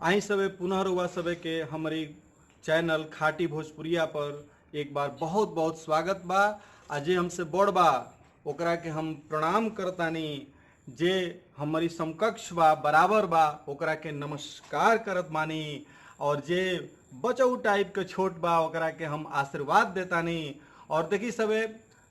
आई सबे पुनः रुआ सबे के हमारी चैनल खाटी भोजपुरिया पर एक बार बहुत बहुत स्वागत बा। आजे हमसे बड़ बा ओकरा के हम प्रणाम करतानी, जे हमारी समकक्ष बा बराबर बा ओकरा के नमस्कार करत मानी, और जे बचऊ टाइप के छोट बा ओकरा के हम आशीर्वाद देतानी। और देखी सबे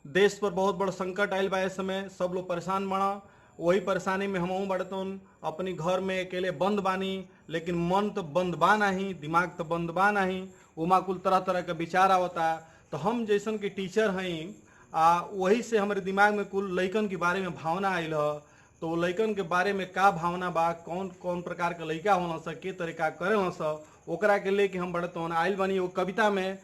देश पर बहुत बड़ संकट आयल बा। इस समय सब लोग परेशान बना, वही परेशानी में हमहू बढ़तन। अपनी घर में अकेले बंद बानी, लेकिन मन तो बंद बा नहीं, दिमाग तो बंद बा नहीं, उमा कुल तरह तरह के विचार आवता। तो हम जैसन के टीचर हैं वही से हमारे दिमाग में कुल लइकन के बारे में भावना आयल ह। तो लइकन के बारे में का भावना बा, कौन कौन प्रकार के लइका होना स, के तरीका करे स, ओकरा के लेके हम बढ़तन आयल बानी वो कविता में।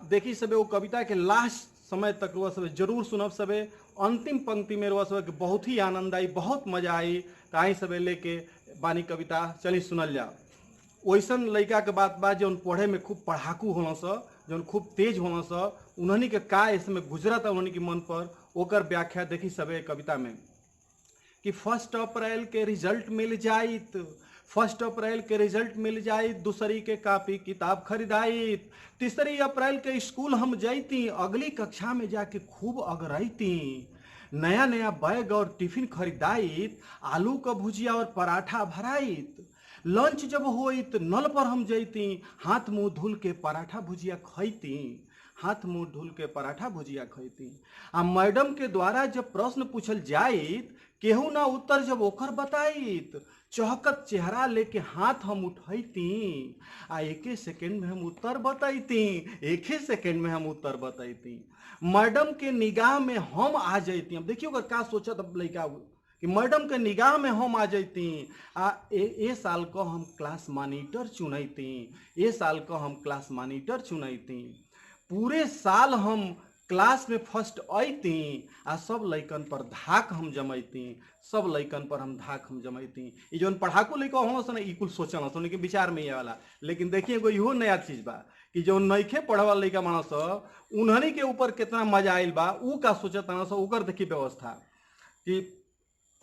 देखी सबे वो कविता के लास्ट समय तक रुआ सब जरूर सुनब सबे। अंतिम पंक्ति में रुआ सब बहुत ही आनंद आई, बहुत मजा आई। तो आई सबे लेके बानी कविता, चली सुनल जा। वैसन लइका के बात बा जौन पढ़े में खूब पढ़ाकू होना स, जौन खूब तेज होना स, उन्हनी के का इसमें गुजरत उन्हनी के मन पर, ओकर व्याख्या देखी सबे कविता में कि 1 अप्रैल के रिजल्ट मिल जाइत, 1 अप्रैल के रिजल्ट मिल जाइत, दूसरी के कापी किताब खरीदाइत, 3 अप्रैल के स्कूल हम जैती, अगली कक्षा में जाके खूब अगरैती, नया नया बैग और टिफिन खरीदाइत, आलू का भुजिया और पराठा भराइत, लंच जब होइत नल पर हम जैती, हाथ मुंह धुल के पराठा भुजिया खैती, हाथ मुंह धुल के पराठा भुजिया खैती। मैडम के द्वारा जब प्रश्न पूछल जाइत, केहू ना उत्तर जब ओकर बताइत, चहकत चेहरा लेके हाथ हम उठैती, एके सेकेंड में हम उत्तर बताइती, एके सेकेंड में हम उत्तर बताइती। मैडम के निगाह में हम आ जाती। अब देखिए का सोचा तब लड़का कि मैडम के निगाह में हम आ जाती। ए साल को हम क्लास मॉनिटर चुनैती, ए साल को हम क्लास मॉनिटर चुनैती, पूरे साल हम क्लास में फर्स्ट आईती, सब लइकन पर धाक हम जमैती, सब लइकन पर हम धाक हम जमैती। ये जो पढ़ाकू लइका हो सन ई कुल सोचल सन के विचार में ये वाला। लेकिन देखिए एगो इहो नया चीज बा कि जो नइखे पढ़े वाला लइका मानस उन्हनी के ऊपर कितना मजा आइल बा, ऊ का सोचत स ओकर देखी व्यवस्था कि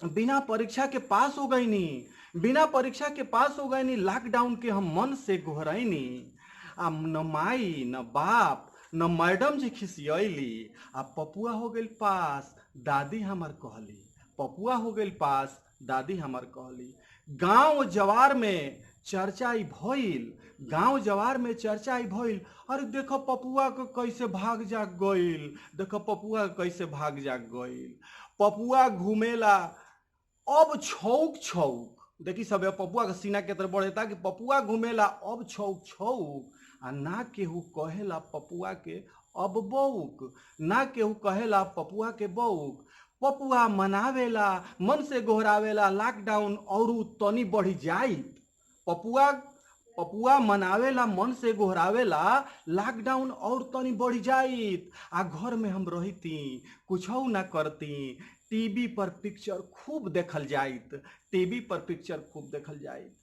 बिना परीक्षा के पास हो गई नी, बिना परीक्षा के पास हो गई नी, लॉकडाउन के हम मन से गोहरैनी, न माई न बाप न मैडम जी खिसियली, पपुआ हो गई पास दादी हमार कहली, पपुआ हो गई पास दादी हमार कहली। गांव जवार में चर्चा ई भइल, गांव जवार में चर्चा ई भइल, अरे देखो पपुआ को कैसे भाग जाग गइल, देखो पपुआ कैसे भाग जाग गइल, पपुआ घूमेला अब छौक छौक। देखी सब पपुआ के सीना के तरफ बढ़ेता कि पपुआ घूमेला अब छौक छौक, ना केहू कहेला पपुआ के अब बौक, ना केहू कहेला पपुआ के बौक, पपुआ मनावेला मन से गोहरावेला लॉकडाउन और तनी बढ़ी जाइत, पपुआ मनावेला मन से गोहरावेला लॉकडाउन और तनी बढ़ी जाइत, घर में हम रहती कुछौ ना करती, टीवी पर पिक्चर खूब देखल जाइत, टीवी पर पिक्चर खूब देखल जाइत।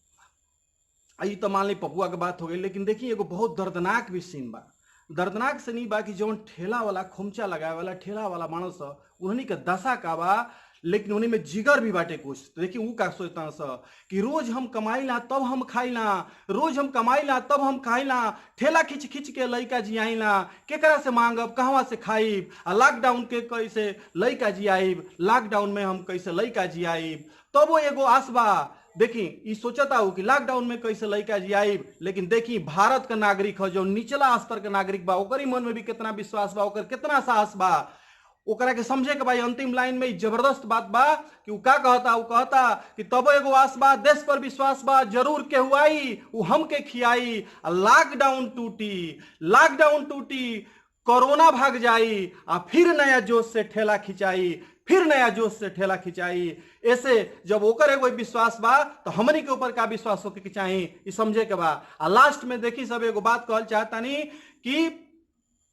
आई तो मान ली पपुआ के बात हो गई। लेकिन देखिए एगो बहुत दर्दनाक भी सीन बा। दर्दनाक से नहीं बा कि जौन ठेला वाला खोमचा लगाए वाला ठेला वाला मानस उन्हनी के दशा का बा, लेकिन उन्हीं में जिगर भी बाटे कुछ। तो देखिए वो का सोचता स कि रोज हम कमाइला तब हम खाइला, रोज हम कमाइला तब हम खाइला, ठेला खींच खींच के लइका जी आइला, केकरा से मांगब कहवा से खाइब, लॉकडाउन के कैसे लइका जी आइब, लॉकडाउन में हम कैसे लइका जी आइब। तब वो एगो आस बा। देखी ई सोचता हो कि लॉकडाउन में कैसे लइका जी आइब, लेकिन देखी भारत का नागरिक हो जो निचला स्तर के नागरिक बा, ओकरी मन में भी कितना विश्वास बा, ओकर कितना साहस बा, ओकरा के समझे के भाई। अंतिम लाइन में जबरदस्त बात बा कि उ का कहता, उ कहता कि तबो एगो आस बा, देश पर विश्वास बा, जरूर केहू आई उ हमके खियाई, लॉकडाउन टूटी, लॉकडाउन टूटी, कोरोना भाग जाई, फिर नया जोश से ठेला खिंचाई, फिर नया जोश से ठेला खिंचाई। ऐसे जब ओकर एगो विश्वास बा तो हमनी के ऊपर का विश्वास होके के चाही ई समझे के बा। लास्ट में देखी सब एगो बात कहल चाहतानी कि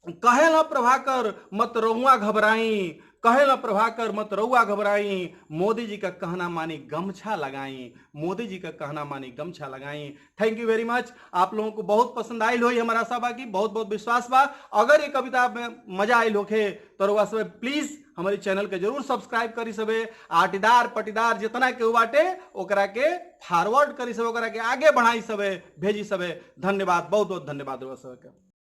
कहे न प्रभाकर मत रहुआ घबराई, कहे ना प्रभाकर मत रउआ घबराई, मोदी जी का कहना मानी गमछा लगाई, मोदी जी का कहना मानी गमछा लगाई। थैंक यू वेरी मच। आप लोगों को बहुत पसंद आयल हो, हमारा आशा बा की बहुत बहुत विश्वास बा। अगर ये कविता में मजा आयल होखे तो रउआ सब प्लीज हमारे चैनल के जरूर सब्सक्राइब करी सबे। आटीदार पटीदार जितना के बाटे ओकरा के फॉरवर्ड करी सबे, ओकरा के आगे बढ़ाई सबे, भेजी सबे। धन्यवाद, बहुत बहुत धन्यवाद रउआ सब के।